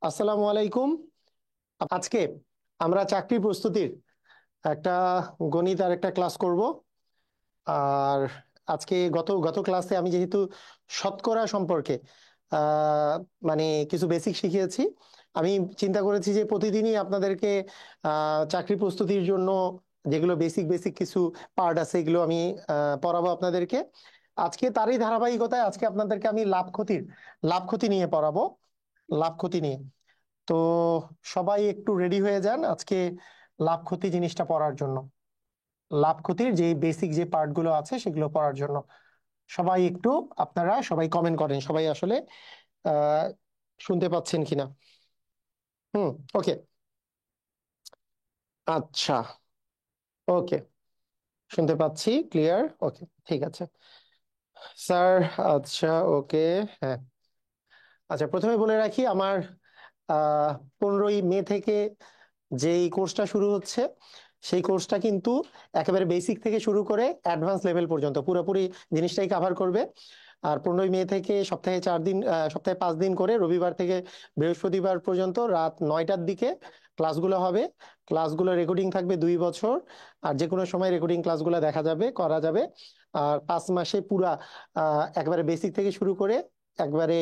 আসসালামু আলাইকুম। আজকে আমরা চাকরি প্রস্তুতির একটা গণিত আর একটা ক্লাস করব। আর আজকে গত গত ক্লাসে আমি যেহেতু শতকরা সম্পর্কে আহ, মানে কিছু বেসিক শিখিয়েছি, আমি চিন্তা করেছি যে প্রতিদিনই আপনাদেরকে চাকরি প্রস্তুতির জন্য যেগুলো বেসিক বেসিক কিছু পার্ট আছে এগুলো আমি পড়াবো আপনাদেরকে। আজকে তারই ধারাবাহিকতায় আজকে আপনাদেরকে আমি লাভ ক্ষতি নিয়ে পড়াবো। লাভ ক্ষতি নিয়ে। তো সবাই একটু রেডি হয়ে যান আজকে লাভ ক্ষতি জিনিসটা পড়ার জন্য। লাভ ক্ষতির যে বেসিক যে পার্ট গুলো আছে সেগুলো পড়ার জন্য সবাই একটু, আপনারা সবাই কমেন্ট করেন সবাই আসলে আহ শুনতে পাচ্ছেন কিনা। হুম। ওকে। আচ্ছা। ওকে। শুনতে পাচ্ছি ক্লিয়ার। ওকে, ঠিক আছে স্যার। আচ্ছা। ওকে। হ্যাঁ। আচ্ছা, প্রথমে বলে রাখি আমার 15ই মে থেকে যেই কোর্সটা শুরু হচ্ছে সেই কোর্সটা কিন্তু একেবারে বেসিক থেকে শুরু করে অ্যাডভান্স লেভেল পর্যন্ত পুরোপুরি জিনিসটাই কাভার করবে। আর 15ই মে থেকে সপ্তাহে 4 দিন, সপ্তাহে 5 দিন করে রবিবার থেকে বৃহস্পতিবার পর্যন্ত রাত 9টার দিকে ক্লাসগুলো হবে। ক্লাসগুলো রেকর্ডিং থাকবে 2 বছর। আর যে কোনো সময় রেকর্ডিং ক্লাসগুলো দেখা যাবে, করা যাবে। আর 5 মাসে পুরা একবারে বেসিক থেকে শুরু করে একবারে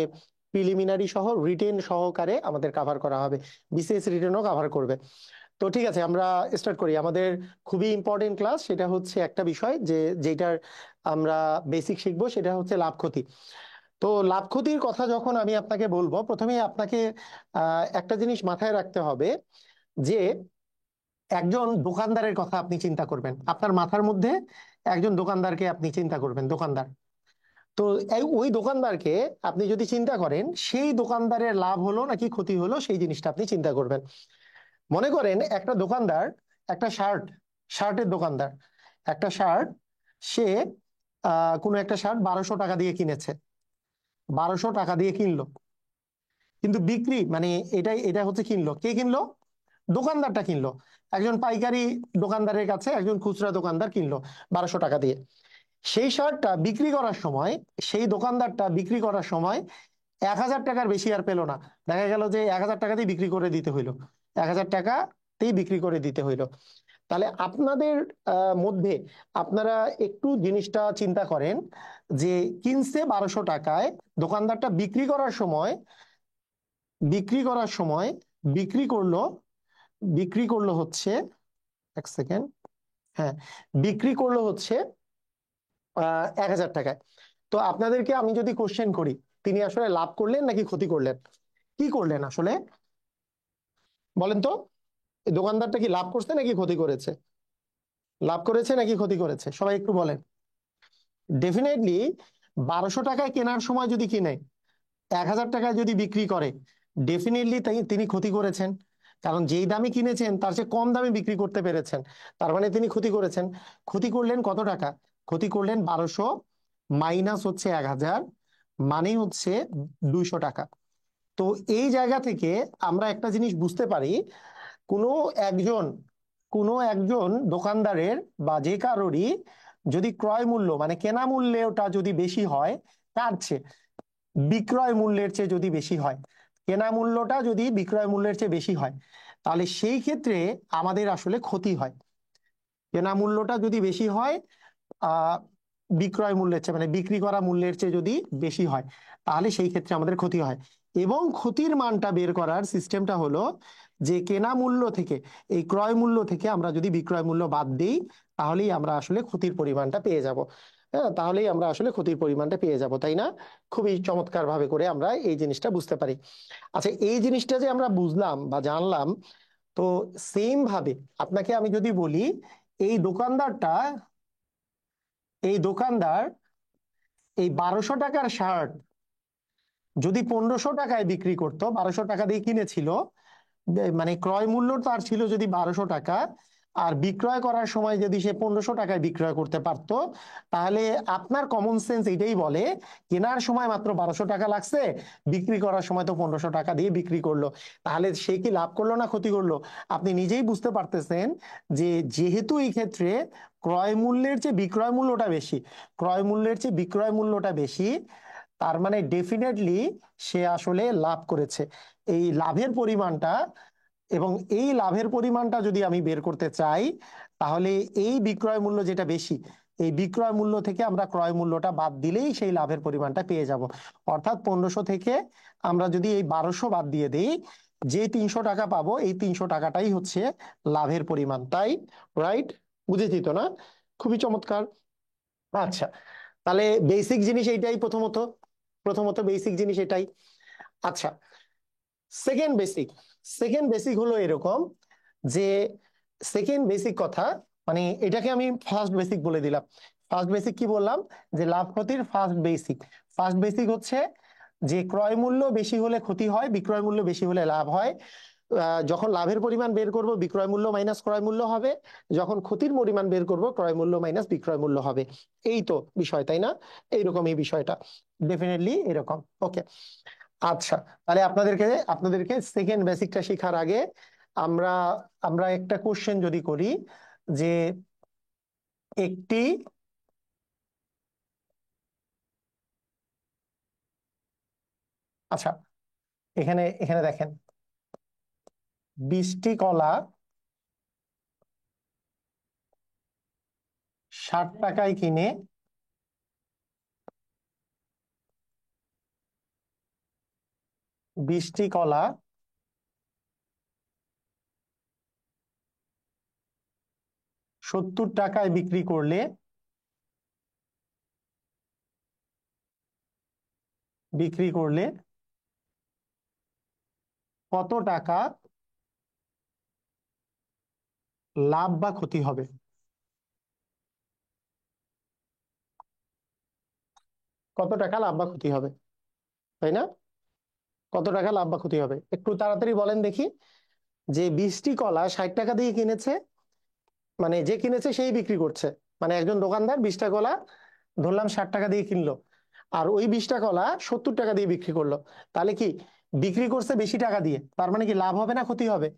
প্রিলিমিনারি সহ রিটেন সহকারে আমাদের কাভার করা হবে। বিসিএস রিটেনও কাভার করবে। তো ঠিক আছে, আমরা স্টার্ট করি আমাদের খুবই ইম্পর্টেন্ট ক্লাস। সেটা হচ্ছে একটা বিষয় যেটার আমরা বেসিক শিখবো, সেটা হচ্ছে লাভ ক্ষতি। তো লাভ ক্ষতির কথা যখন আমি আপনাকে বলবো, প্রথমেই আপনাকে একটা জিনিস মাথায় রাখতে হবে যে একজন দোকানদারের কথা আপনি চিন্তা করবেন। আপনার মাথার মধ্যে একজন দোকানদারকে আপনি চিন্তা করবেন, দোকানদার। তো ওই দোকানদারকে আপনি যদি চিন্তা করেন, সেই দোকানদারের লাভ হলো নাকি ক্ষতি হলো সেই জিনিসটা আপনি চিন্তা করবেন। মনে করেন একটা দোকানদার, একটা শার্টের দোকানদার, একটা শার্ট, সে কোনো একটা শার্ট 1200 টাকা দিয়ে কিনেছে। 1200 টাকা দিয়ে কিনলো, কিন্তু বিক্রি মানে এটাই এটা হচ্ছে কিনলো, কে কিনলো? দোকানদারটা কিনলো। একজন পাইকারি দোকানদারের কাছে একজন খুচরা দোকানদার কিনলো 1200 টাকা দিয়ে। সেই শার্টটা বিক্রি করার সময়, সেই দোকানদারটা বিক্রি করার সময় 1000 টাকার বেশি আর পেলো না। দেখা গেল যে 1000 টাকাতেই বিক্রি করে দিতে হইলো, 1000 টাকাতেই বিক্রি করে দিতে হইলো। তাহলে আপনাদের মধ্যে আপনারা একটু জিনিসটা চিন্তা করেন যে কিনছে 1200 টাকায়, দোকানদারটা বিক্রি করার সময় বিক্রি করলো, হচ্ছে, এক সেকেন্ড, হ্যাঁ, বিক্রি করলো হচ্ছে 1000 টাকায়। তো আপনাদেরকে আমি যদি কোশ্চেন করি, তিনি আসলে লাভ করলেন নাকি ক্ষতি করলেন? কি করলেন আসলে বলেন তো? এই দোকানদারটা কি লাভ করছে নাকি ক্ষতি করেছে? লাভ করেছে নাকি ক্ষতি করেছে সবাই একটু বলেন। ডেফিনেটলি 1200 টাকায় কেনার সময় যদি কিনে 1000 টাকায় যদি বিক্রি করে, ডেফিনেটলি তিনি ক্ষতি করেছেন। কারণ যেই দামে কিনেছেন তার চেয়ে কম দামে বিক্রি করতে পেরেছেন, তার মানে তিনি ক্ষতি করেছেন। ক্ষতি করলেন কত টাকা? ক্ষতি করলেন 1200 মাইনাস হচ্ছে 1000, মানে হচ্ছে 200 টাকা। তো এই জায়গা থেকে আমরা একটা জিনিস বুঝতে পারি, কোনো একজন কোনো একজন দোকানদারের বা যে কারোরই যদি ক্রয় মূল্য মানে কেনা মূল্যটা যদি বেশি হয়, তার চেয়ে বিক্রয় মূল্যের চেয়ে যদি বেশি হয়, কেনা মূল্যটা যদি বিক্রয় মূল্যের চেয়ে বেশি হয়, তাহলে সেই ক্ষেত্রে আমাদের আসলে ক্ষতি হয়। কেনা মূল্যটা যদি বেশি হয় আহ বিক্রয় মূল্যের চেয়ে মানে বিক্রি করা মূল্যের চেয়ে যদি বেশি হয়, তাহলে সেই ক্ষেত্রে আমাদের ক্ষতি হয়। এবং ক্ষতির মানটা বের করার সিস্টেমটা হলো যে কেনা মূল্য থেকে, এই ক্রয় মূল্য থেকে আমরা যদি বিক্রয় মূল্য বাদ দিই, তাহলেই আমরা আসলে ক্ষতির পরিমাণটা পেয়ে যাব। হ্যাঁ, তাহলেই আমরা আসলে ক্ষতির পরিমাণটা পেয়ে যাব, তাই না? খুবই চমৎকার ভাবে করে আমরা এই জিনিসটা বুঝতে পারি। আচ্ছা, এই জিনিসটা যে আমরা বুঝলাম বা জানলাম, তো সেম ভাবে আপনাকে আমি যদি বলি, এই দোকানদারটা এই দোকানদার এই 1200 টাকার শার্ট যদি 1500 টাকায় বিক্রি করতো, 1200 টাকা দিয়ে কিনেছিল, মানে ক্রয় মূল্য তার ছিল যদি 1200 টাকা, আর বিক্রয় করার সময় যদি সে 1500 টাকায় বিক্রয় করতে পারতো, তাহলে আপনার কমন সেন্স এটাই বলে কেনার সময় মাত্র 1200 টাকা লাগছে, বিক্রি করার সময় তো 1500 টাকা দিয়ে বিক্রি করলো। তাহলে সে কি লাভ করলো না ক্ষতি করলো? আপনি নিজেই বুঝতে পারতেছেন যে যেহেতু এই ক্ষেত্রে ক্রয় মূল্যের চেয়ে বিক্রয় মূল্যটা বেশি, ক্রয় মূল্যের চেয়ে বিক্রয় মূল্যটা বেশি, তার মানে ডেফিনেটলি সে আসলে লাভ করেছে। এই লাভের পরিমাণটা, এবং এই লাভের পরিমাণটা যদি আমি বের করতে চাই, তাহলে এই বিক্রয় মূল্য যেটা বেশি, এই বিক্রয় মূল্য থেকে আমরা ক্রয় মূল্যটা বাদ দিলেই সেই লাভের পরিমাণটা পেয়ে যাব। অর্থাৎ 1500 থেকে আমরা যদি এই 1200 বাদ দিয়ে দিই, যে 300 টাকা পাবো, এই 300 টাকাটাই হচ্ছে লাভের পরিমাণ, তাই? রাইট? বুঝেছি তো না? খুবই চমৎকার। আচ্ছা, তাহলে বেসিক জিনিস এইটাই, প্রথমত প্রথমত বেসিক জিনিস এটাই। আচ্ছা, সেকেন্ড বেসিক, সেকেন্ড বেসিক হলো এরকম যে, সেকেন্ড বেসিক কথা, মানে এটাকে আমি ফার্স্ট বেসিক বলে দিলাম। ফার্স্ট বেসিক কি বললাম? যে লাভ ক্ষতির ফার্স্ট বেসিক। ফার্স্ট বেসিক হচ্ছে যে ক্রয় মূল্য বেশি হলে ক্ষতি হয়, বিক্রয় মূল্য বেশি হলে লাভ হয়। যখন লাভের পরিমাণ বের করব, বিক্রয় মূল্য মাইনাস ক্রয় মূল্য হবে। যখন ক্ষতির পরিমাণ বের করব, ক্রয় মূল্য মাইনাস বিক্রয় মূল্য হবে। এই তো বিষয়, তাই না? এইরকম এই বিষয়টা, ডেফিনেটলি এরকম। ওকে, আচ্ছা, তাহলে আপনাদেরকে আপনাদেরকে সেকেন্ড বেসিকটা শেখার আগে আমরা আমরা একটা কোশ্চেন যদি করি, যে একটি, আচ্ছা, এখানে এখানে দেখেন, 20টি কলা 60 টাকায় কিনে 20টি কলা 70 টাকায় বিক্রি করলে, বিক্রি করলে কত টাকা লাভ বা ক্ষতি হবে? কত টাকা লাভ বা ক্ষতি হবে, তাই না? কত টাকা লাভ বা ক্ষতি হবে, একটু তাড়াতাড়ি বলেন দেখি। যে 20টি কলা 60 টাকা দিয়ে কিনেছে, মানে যে কিনেছে সেই বিক্রি করছে, মানে একজন দোকানদার 20টা কলা ধরলাম 60 টাকা দিয়ে কিনলো, আর ওই 20টা কলা 70 টাকা দিয়ে বিক্রি করলো। তাহলে কি, বিক্রি করছে বেশি টাকা দিয়ে, তার মানে কি লাভ হবে না ক্ষতি হবে?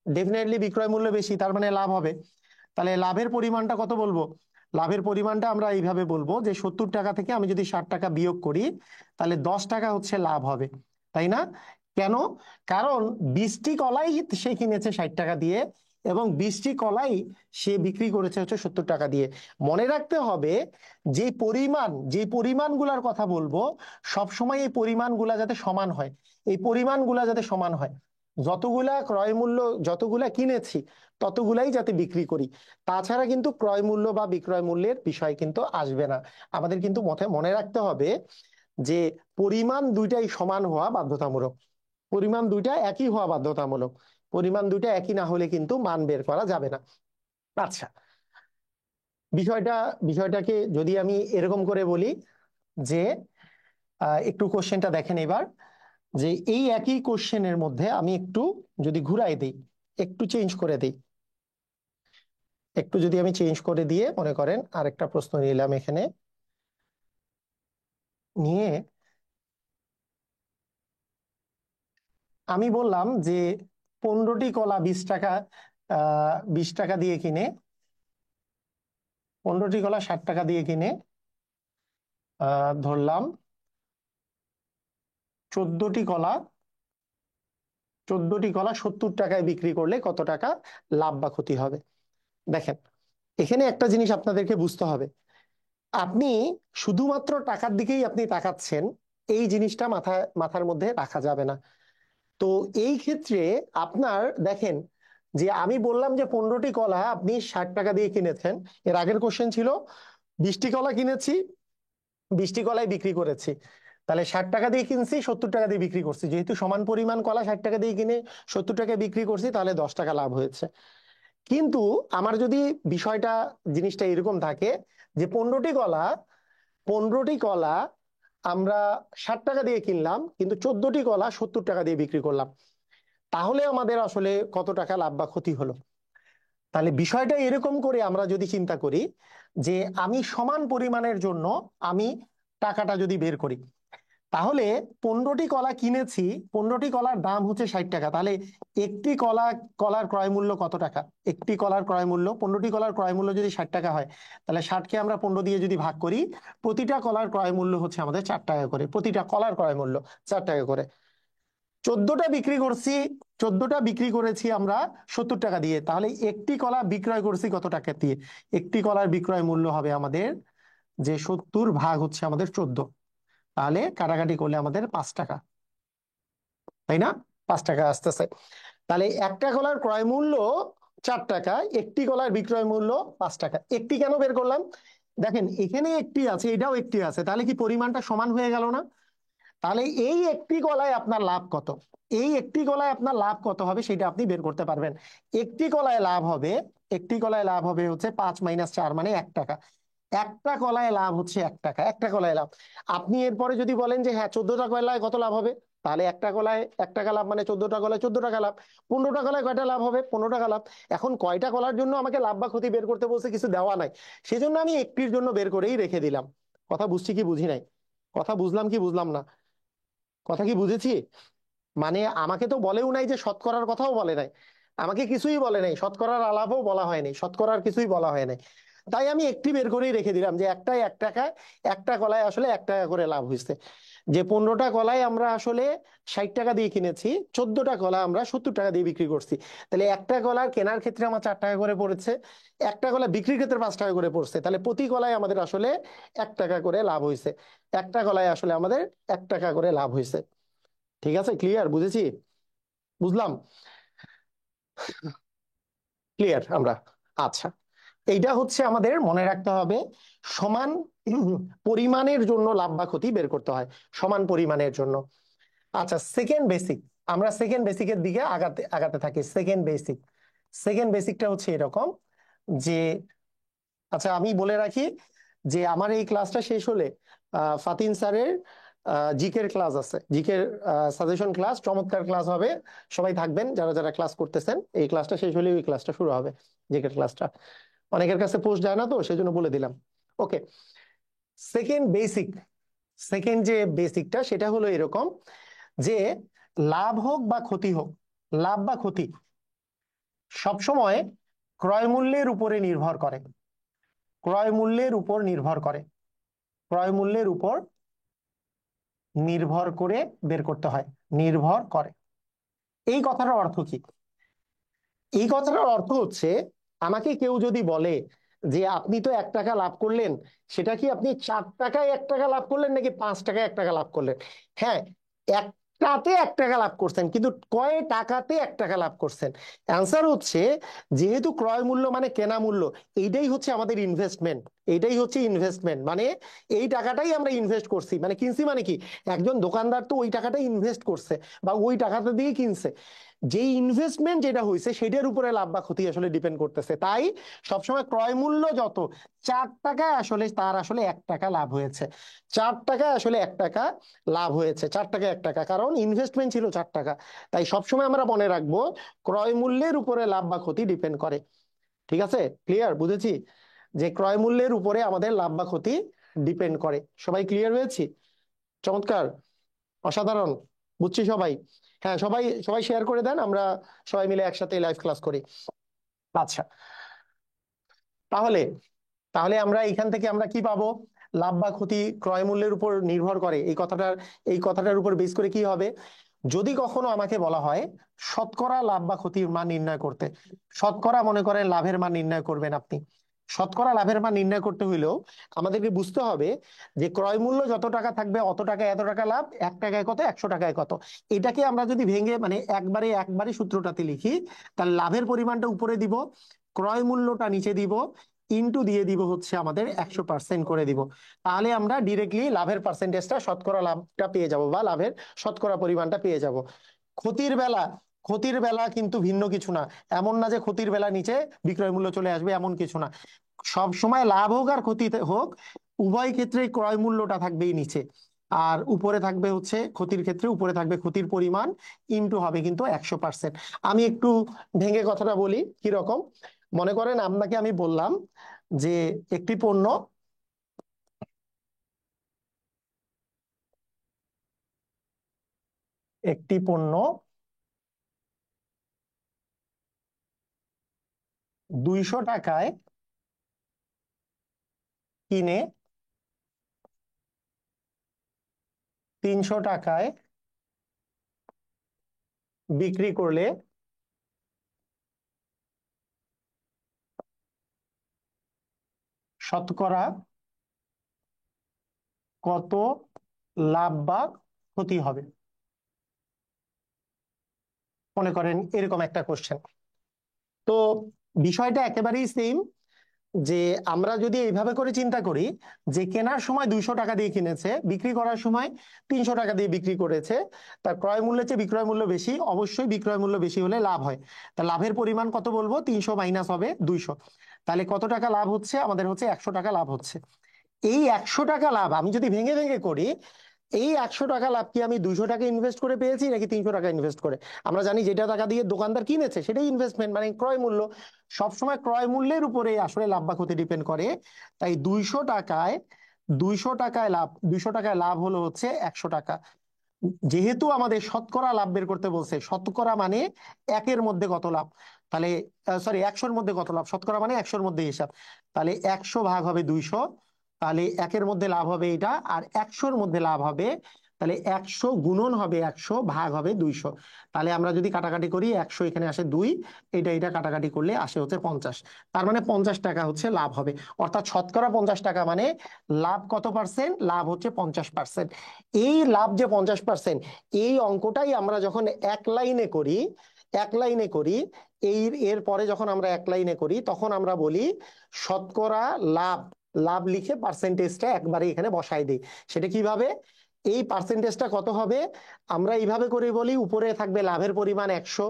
ডেফিনেটলি বিক্রয় মূল্য বেশি, তার মানে লাভ হবে। তাহলে লাভের পরিমাণটা কত বলবো? লাভের পরিমাণটা আমরা এইভাবে বলবো যে 70 টাকা থেকে আমি যদি 60 টাকা বিয়োগ করি, তাহলে 10 টাকা হচ্ছে লাভ হবে, তাই না? কেন? কারণ 20টি কলাই সে কিনেছে 60 টাকা দিয়ে, এবং 20টি কলাই সে বিক্রি করেছে হচ্ছে 70 টাকা দিয়ে। মনে রাখতে হবে, যে পরিমাণগুলার কথা বলবো, সবসময় এই পরিমাণগুলা যাতে সমান হয়, এই পরিমাণগুলা যাতে সমান হয়। যতগুলা ক্রয় মূল্য, যতগুলা কিনেছি, ততগুলাই যাতে বিক্রি করি। তাছাড়া কিন্তু ক্রয় মূল্য বা বিক্রয় মূল্যের বিষয় কিন্তু আসবে না। আমাদের কিন্তু মনে রাখতে হবে যে পরিমাণ দুইটাই সমান হওয়া বাধ্যতামূলক, পরিমাণ দুইটা একই হওয়া বাধ্যতামূলক। পরিমাণ দুইটা একই না হলে কিন্তু মান বের করা যাবে না। আচ্ছা, বিষয়টা বিষয়টাকে যদি আমি এরকম করে বলি, যে একটু কোশ্চেনটা দেখেন এবার, যে এই একই কোশ্চেনের মধ্যে আমি একটু যদি ঘুরাই দিই, একটু চেঞ্জ করে দিই, একটু যদি আমি চেঞ্জ করে দিয়ে মনে করেন আরেকটা প্রশ্ন নিলাম এখানে, নিয়ে আমি বললাম যে 15টি কলা 20 টাকা, 20 টাকা দিয়ে কিনে, 15টি কলা 60 টাকা দিয়ে কিনে ধরলাম 14টি কলা, 70 টাকায় বিক্রি করলে কত টাকা লাভ বা ক্ষতি হবে? দেখেন, এখানে একটা জিনিস আপনাদেরকে বুঝতে হবে, আপনি শুধুমাত্র টাকার দিকেই আপনি তাকাচ্ছেন, এই জিনিসটা মাথার মধ্যে রাখা যাবে না। তো এই ক্ষেত্রে আপনার দেখেন, যে আমি বললাম যে 15টি কলা আপনি 60 টাকা দিয়ে কিনেছেন, এর আগের কোশ্চেন ছিল 20টি কলা কিনেছি, 20টি কলাই বিক্রি করেছি। তাহলে 60 টাকা দিয়ে কিনছি, 70 টাকা দিয়ে বিক্রি করছি, যেহেতু সমান পরিমাণ কলা 60 টাকা দিয়ে কিনে 70 টাকায় বিক্রি করছি, তাহলে 10 টাকা লাভ হয়েছে। কিন্তু আমার যদি বিষয়টা, জিনিসটা এরকম থাকে যে 15টি কলা আমরা 60 টাকা দিয়ে কিনলাম, কিন্তু 14টি কলা 70 টাকা দিয়ে বিক্রি করলাম, তাহলে আমাদের আসলে কত টাকা লাভ বা ক্ষতি হলো? তাহলে বিষয়টা এরকম করে আমরা যদি চিন্তা করি, যে আমি সমান পরিমাণের জন্য আমি টাকাটা যদি বের করি, তাহলে 15টি কলা কিনেছি, 15টি কলার দাম হচ্ছে 60 টাকা, তাহলে একটি কলার ক্রয় মূল্য কত টাকা? একটি কলার ক্রয় মূল্য, 15টি কলার ক্রয় মূল্য যদি 60 টাকা হয়, তাহলে 60কে আমরা 15 দিয়ে যদি ভাগ করি, প্রতিটা কলার ক্রয় মূল্য হচ্ছে আমাদের 4 টাকা করে, প্রতিটা কলার ক্রয় মূল্য 4 টাকা করে। 14টা বিক্রি করছি, 14টা বিক্রি করেছি আমরা 70 টাকা দিয়ে, তাহলে একটি কলা বিক্রয় করছি কত টাকা দিয়ে? একটি কলার বিক্রয় মূল্য হবে আমাদের যে 70 ভাগ হচ্ছে আমাদের 14, তাহলে কাটাকাটি করলে আমাদের 5 টাকা, তাই না? 5 টাকা আসতেছে। তাহলে একটা কলার ক্রয় মূল্য 4 টাকা, একটি কলার বিক্রয় মূল্য 5 টাকা। একটি কেন বের করলাম? দেখেন এখানে একটি আছে, এটাও একটি আছে, তাহলে কি পরিমাণটা সমান হয়ে গেল না? তাহলে এই একটি কলায় আপনার লাভ কত, এই একটি কলায় আপনার লাভ কত হবে সেটা আপনি বের করতে পারবেন। একটি কলায় লাভ হবে, একটি কলায় লাভ হবে হচ্ছে 5 - 4 মানে 1 টাকা। একটা কলায় লাভ হচ্ছে 1 টাকা, একটা কলায় লাভ। আপনি এরপরে যদি বলেন যে হ্যাঁ 14টা কলায় কত লাভ হবে, তাহলে একটা কলায় 1 টাকা লাভ মানে 14টা কলায় 14 টাকা লাভ। 15টা কলায় কয়টা লাভ হবে? 15 টাকা লাভ। এখন কয়টা কলার জন্য আমাকে লাভ বা ক্ষতি বের করতে বলছে কিছু দেওয়া নাই, সেজন্য আমি একটির জন্য বের করেই রেখে দিলাম। কথা বুঝছি কি বুঝি নাই? কথা বুঝলাম কি বুঝলাম না? কথা কি বুঝেছি? মানে আমাকে তো বলেও নাই যে শতকরার কথাও বলে নাই, আমাকে কিছুই বলে নাই, শতকরার আলাপও বলা হয়নি, শতকরার কিছুই বলা হয় নাই। তাই আমি একটি বের করেই রেখে দিলাম যে একটাই 1 টাকা, একটা কলায় আসলে 1 টাকা করে লাভ হয়েছে। যে 15টা কলায় আমরা আসলে 60 টাকা দিয়ে কিনেছি, 14টা কলা আমরা 70 টাকা দিয়ে বিক্রি করছি। তাহলে একটা কলার কেনার ক্ষেত্রে আমার 4 টাকা করে পড়েছে, একটা কলা বিক্রির ক্ষেত্রে 5 টাকা করে পড়ছে, তাহলে প্রতি কলায় আমাদের আসলে 1 টাকা করে লাভ হয়েছে। একটা কলায় আসলে আমাদের 1 টাকা করে লাভ হয়েছে। ঠিক আছে, ক্লিয়ার? বুঝেছি? বুঝলাম? ক্লিয়ার আমরা? আচ্ছা, এইটা হচ্ছে আমাদের মনে রাখতে হবে। সমান পরিমাণের জন্য লাভ বা ক্ষতি বের করতে হয়, সমান পরিমাণের জন্য। আচ্ছা, সেকেন্ড বেসিক, আমরা সেকেন্ড বেসিকের দিকে আগাতে আগাতে থাকি। সেকেন্ড বেসিক, সেকেন্ড বেসিকটা হচ্ছে এরকম যে, আচ্ছা আমি বলে রাখি যে আমার এই ক্লাসটা শেষ হলে ফাতিন স্যারের জিকের ক্লাস আছে, জিকের সাজেশন ক্লাস, চমৎকার ক্লাস হবে। সবাই থাকবেন যারা যারা ক্লাস করতেছেন, এই ক্লাসটা শেষ হলে ওই ক্লাসটা শুরু হবে, জিকের ক্লাসটা। অনেকের কাছে পোস্ট যায় না তো সেই জন্য বলে দিলাম। ওকে, সেকেন্ড বেসিক, সেকেন্ড যে বেসিকটা সেটা হলো এরকম যে লাভ হোক বা ক্ষতি হোক, লাভ বা ক্ষতি সবসময় ক্রয় মূল্যের উপরে নির্ভর করে, ক্রয় মূল্যের উপর নির্ভর করে, ক্রয় মূল্যের উপর নির্ভর করে বের করতে হয়, নির্ভর করে। এই কথাটার অর্থ কি? এই কথাটার অর্থ হচ্ছে, আমাকে কেউ যদি বলে যে আপনি তো 1 টাকা লাভ করলেন, সেটা কি আপনি 4 টাকায় 1 টাকা লাভ করলেন নাকি 5 টাকায় 1 টাকা লাভ করলেন? হ্যাঁ, একটাতে 1 টাকা লাভ করছেন, কিন্তু কয় টাকাতে 1 টাকা লাভ করছেন? অ্যান্সার হচ্ছে, যেহেতু ক্রয় মূল্য মানে কেনা মূল্য, এইটাই হচ্ছে আমাদের ইনভেস্টমেন্ট, এইটাই হচ্ছে ইনভেস্টমেন্ট। মানে এই টাকাটাই আমরা ইনভেস্ট করছি, মানে কিনছি মানে কি, একজন দোকানদার তো ওই টাকাটাই ইনভেস্ট করছে বা ওই টাকাটা দিয়ে কিনছে। যেই ইনভেস্টমেন্ট যেটা হয়েছে সেটার উপরে লাভ বা ক্ষতি আসলে ডিপেন্ড করতেছে। তাই সবসময় ক্রয় মূল্য যত, 4 টাকায় আসলে তার আসলে 1 টাকা লাভ হয়েছে, 4 টাকায় আসলে 1 টাকা লাভ হয়েছে, 4 টাকায় 1 টাকা, কারণ ইনভেস্টমেন্ট ছিল 4 টাকা। তাই সবসময় আমরা মনে রাখবো ক্রয় মূল্যের উপরে লাভ বা ক্ষতি ডিপেন্ড করে। ঠিক আছে, ক্লিয়ার? বুঝেছি যে ক্রয় মূল্যের উপরে আমাদের লাভ বা ক্ষতি ডিপেন্ড করে। সবাই ক্লিয়ার হয়েছি? চমৎকার, অসাধারণ, বুঝছি সবাই? হ্যাঁ, সবাই সবাই শেয়ার করে দেন, আমরা সবাই মিলে একসাথে লাইভ ক্লাস করি। আচ্ছা, তাহলে তাহলে আমরা এখান থেকে আমরা কি পাবো? লাভ বা ক্ষতি ক্রয় মূল্যের উপর নির্ভর করে, এই কথাটার উপর বেস করে কি হবে? যদি কখনো আমাকে বলা হয় শতকরা লাভ বা ক্ষতির মান নির্ণয় করতে, শতকরা মনে করেন লাভের মান নির্ণয় করবেন আপনি, শতকরা লাভের মান নির্ণয় করতে হইলেও আমাদেরকে বুঝতে হবে যে ক্রয় মূল্য যত টাকা থাকবে অত টাকা এত টাকা লাভ, 1 টাকায় কত, 100 টাকায় কত। এটাকে আমরা যদি ভেঙে মানে একবারে একবারে সূত্রটাতে লিখি, তাহলে লাভের পরিমাণটা উপরে দিব, ক্রয় মূল্যটা নিচে দিব, ইনটু দিয়ে দিব হচ্ছে আমাদের 100% করে দিব। তাহলে আমরা ডিরেক্টলি লাভের পার্সেন্টেজটা, শতকরা লাভটা পেয়ে যাব বা লাভের শতকরা পরিমাণটা পেয়ে যাব। ক্ষতির বেলা, ক্ষতির বেলা কিন্তু ভিন্ন কিছু না। এমন না যে ক্ষতির বেলা নিচে বিক্রয় মূল্য চলে আসবে, এমন কিছু না। সব সময় লাভ হোক আর ক্ষতি হোক, উভয় ক্ষেত্রে ক্রয় মূল্যটা থাকবেই নিচে, আর উপরে থাকবে হচ্ছে ক্ষতির ক্ষেত্রে উপরে থাকবে ক্ষতির পরিমাণ, ইনটু হবে কিন্তু 100%। আমি একটু ভেঙে কথাটা বলি কিরকম। মনে করেন আপনাকে আমি বললাম যে একটি পণ্য, একটি পণ্য 200 টাকায় কিনে 300 টাকায় বিক্রি করলে শতকরা কত লাভ বা ক্ষতি হবে? মনে করেন এরকম একটা কোশ্চেন। তো বিষয়টা একেবারেই সেম, যে আমরা যদি এইভাবে করে চিন্তা করি যে কেনার সময় 200 টাকা দিয়ে কিনেছে, বিক্রি করার সময় 300 টাকা দিয়ে বিক্রি করেছে, তার ক্রয় মূল্যের চেয়ে বিক্রয় মূল্য বেশি, অবশ্যই বিক্রয় মূল্য বেশি হলে লাভ হয়। তা লাভের পরিমাণ কত বলবো? 300 মাইনাস হবে 200। তাহলে কত টাকা লাভ হচ্ছে? আমাদের হচ্ছে 100 টাকা লাভ হচ্ছে। এই 100 টাকা লাভ আমি যদি ভেঙে ভেঙে করি, এই 100 টাকা লাভ কি আমি 200 টাকা ইনভেস্ট করে পেয়েছি নাকি 300 টাকা ইনভেস্ট করে? আমরা জানি যেটা টাকা দিয়ে দোকানদার কিনেছে সেটাই ইনভেস্টমেন্ট, মানে ক্রয় মূল্য। সবসময় ক্রয় মূল্যের উপরে আসলে লাভ বা ক্ষতি ডিপেন্ড করে। তাই 200 টাকায় লাভ হলো হচ্ছে 100 টাকা। যেহেতু আমাদের শতকরা লাভ বের করতে বলছে, শতকরা মানে একের মধ্যে কত লাভ, তাহলে সরি 100-র মধ্যে কত লাভ, শতকরা মানে 100-র মধ্যে হিসাব। তাহলে 100 ভাগ হবে 200, তাহলে একের মধ্যে লাভ হবে এটা, আর 100-র মধ্যে লাভ হবে, তাহলে 100 গুণন হবে 100 ভাগ হবে 200। তাহলে আমরা যদি কাটাকাটি করি, 100 এখানে আসে 2, এটা এটা কাটাকাটি করলে আসে হচ্ছে 50। তার মানে 50 টাকা হচ্ছে লাভ হবে। অর্থাৎ শতকরা 50 টাকা মানে লাভ কত পার্সেন্ট? লাভ হচ্ছে 50%। এই লাভ যে 50%, এই অঙ্কটাই আমরা যখন এক লাইনে করি, এক লাইনে করি, এই এর পরে যখন আমরা এক লাইনে করি তখন আমরা বলি শতকরা লাভ, লাভ লিখে পার্সেন্টেজটা একবারে এখানে বসাই দিই। সেটা কিভাবে? এই পার্সেন্টেজটা কত হবে? আমরা এইভাবে করে বলি, উপরে থাকবে লাভের পরিমাণ 100,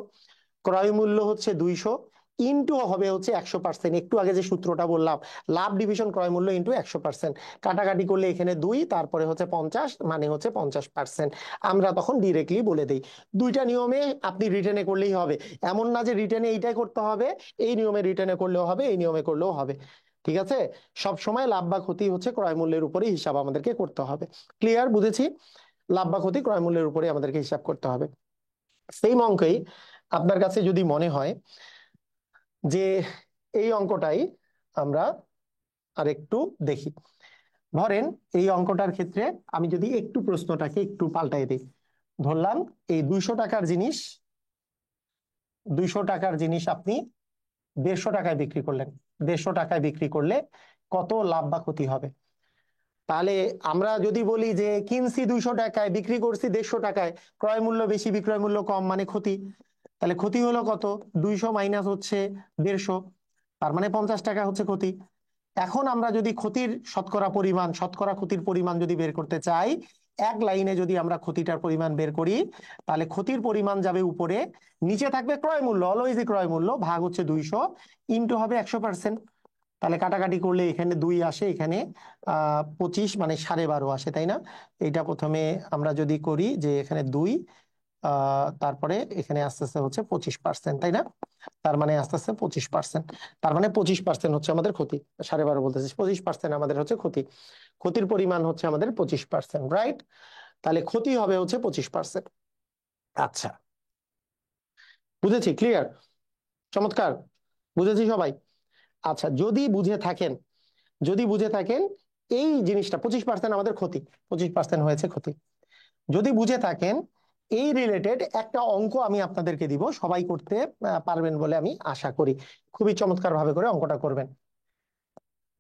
ক্রয় মূল্য হচ্ছে 200, ইন্টু হবে হচ্ছে 100%। একটু আগে যে সূত্রটা বললাম, লাভ ডিভিশন ক্রয় মূল্য ইন্টু 100%, কাটাকাটি করলে এখানে 2, তারপরে হচ্ছে 50, মানে হচ্ছে 50%। আমরা তখন ডিরেক্টলি বলে দিই। দুইটা নিয়মে আপনি রিটেনে করলেই হবে, এমন না যে রিটেনে এইটাই করতে হবে, এই নিয়মে রিটেনে করলেও হবে, এই নিয়মে করলেও হবে। ঠিক আছে? সব সময় লাভ বা ক্ষতি হচ্ছে ক্রয় মূল্যের উপরেই হিসাব আমাদেরকে করতে হবে। ক্লিয়ার? বুঝেছি? লাভ বা ক্ষতি ক্রয় মূল্যের উপরে আমাদেরকে হিসাব করতে হবে। সেম অঙ্কেই আপনার কাছে যদি মনে হয় যে এই অঙ্কটাই আমরা আরেকটু দেখি, ধরেন এই অঙ্কটার ক্ষেত্রে আমি যদি একটু প্রশ্নটাকে একটু পাল্টাই দিই, ধরলাম এই 200 টাকার জিনিস, 200 টাকার জিনিস আপনি 150 টাকায় বিক্রি করলেন। 150 টাকায় বিক্রি করলে কত লাভ বা ক্ষতি হবে? তাহলে আমরা যদি বলি যে কিনছি 200 টাকায়, বিক্রি করছি 150 টাকায়, ক্রয় মূল্য বেশি বিক্রয় মূল্য কম, মানে ক্ষতি। তাহলে ক্ষতি হলো কত? 200 মাইনাস হচ্ছে 150, তার মানে 50 টাকা হচ্ছে ক্ষতি। এখন আমরা যদি ক্ষতির শতকরা পরিমাণ, শতকরা ক্ষতির পরিমাণ যদি বের করতে চাই, এক লাইনে যদি আমরা ক্ষতিটার পরিমাণ বের করি, তাহলে ক্ষতির পরিমাণ যাবে উপরে, নিচে থাকবে ক্রয় মূল্য, অলওয়েজই ক্রয় মূল্য, ভাগ হচ্ছে 200, ইন্টু হবে 100%। তাহলে কাটাকাটি করলে এখানে 2 আসে, এখানে 25, মানে 12.5 আসে, তাই না? এটা প্রথমে আমরা যদি করি যে এখানে 2, তারপরে এখানে আস্তে আস্তে হচ্ছে 25%, তাই না? তার মানে আস্তে আস্তে 25%, তার মানে 25% হচ্ছে আমাদের ক্ষতি। 12.5 বলতেছি, 25% আমাদের হচ্ছে ক্ষতি। ক্ষতির পরিমাণ হচ্ছে আমাদের 25%, রাইট? তাহলে ক্ষতি হবে হচ্ছে 25%। আচ্ছা, বুঝেছি? ক্লিয়ার? চমৎকার, বুঝেছি সবাই? আচ্ছা, যদি বুঝে থাকেন, যদি বুঝে থাকেন এই জিনিসটা 25% আমাদের ক্ষতি, 25% হয়েছে ক্ষতি, যদি বুঝে থাকেন, এই রিলেটেড একটা অঙ্ক আমি আপনাদেরকে দিব, সবাই করতে পারবেন বলে আমি আশা করি। খুবই চমৎকার ভাবে করে অঙ্কটা করবেন।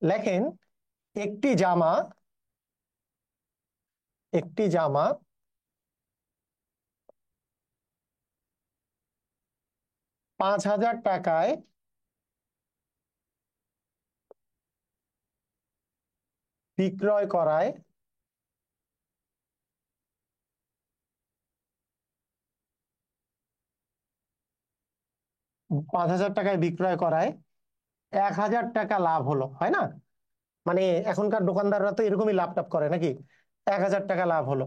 লেখেন একটি জামা, একটি জামা 5,000 টাকায় বিক্রয় করায়, 5,000 টাকায় বিক্রয় করায় 1,000 টাকা লাভ হলো, হয় না? মানে এখনকার দোকানদাররা তো এরকমই লাভ টাভ করে নাকি? 1,000 টাকা লাভ হলো।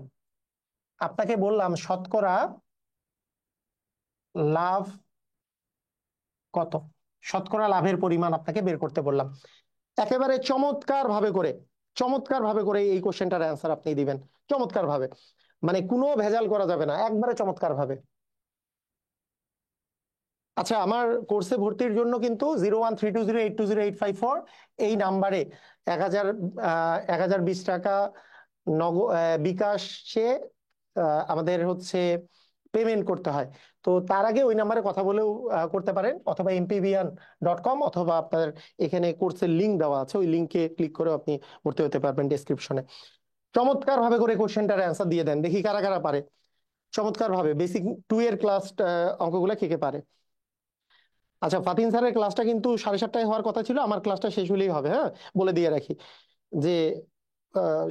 আপনাকে বললাম শতকরা লাভ কত, শতকরা লাভের পরিমাণ আপনাকে বের করতে বললাম। একেবারে চমৎকার ভাবে করে, চমৎকার ভাবে করে এই কোশ্চেনটার অ্যান্সার আপনি দিবেন, চমৎকার ভাবে, মানে কোনো ভেজাল করা যাবে না, একবারে চমৎকার ভাবে। আচ্ছা, আমার কোর্সে ভর্তির জন্য কিন্তু 0132082085 এই নাম্বারে 1,000 1,020 টাকা বিকাশে আমাদের হচ্ছে পেমেন্ট করতে হয়। তো তার আগে ওই নাম্বারে কথা বলেও করতে পারেন, অথবা mpbian.com, অথবা আপনার এখানে কোর্সের লিঙ্ক দেওয়া আছে, ওই লিঙ্কে ক্লিক করে আপনি ভর্তি হতে পারবেন ডেসক্রিপশনে। চমৎকার ভাবে করে কোশ্চেনটার অ্যান্সার দিয়ে দেন, দেখি কারা কারা পারে। চমৎকার ভাবে বেসিক 2 এর ক্লাস অঙ্কগুলো কে কে পারে। আচ্ছা, ফাতিন স্যারের ক্লাসটা কিন্তু 7:30টায় হওয়ার কথা ছিল, আমার ক্লাসটা শেষ হলেই হবে, হ্যাঁ বলে দিয়ে রাখি যে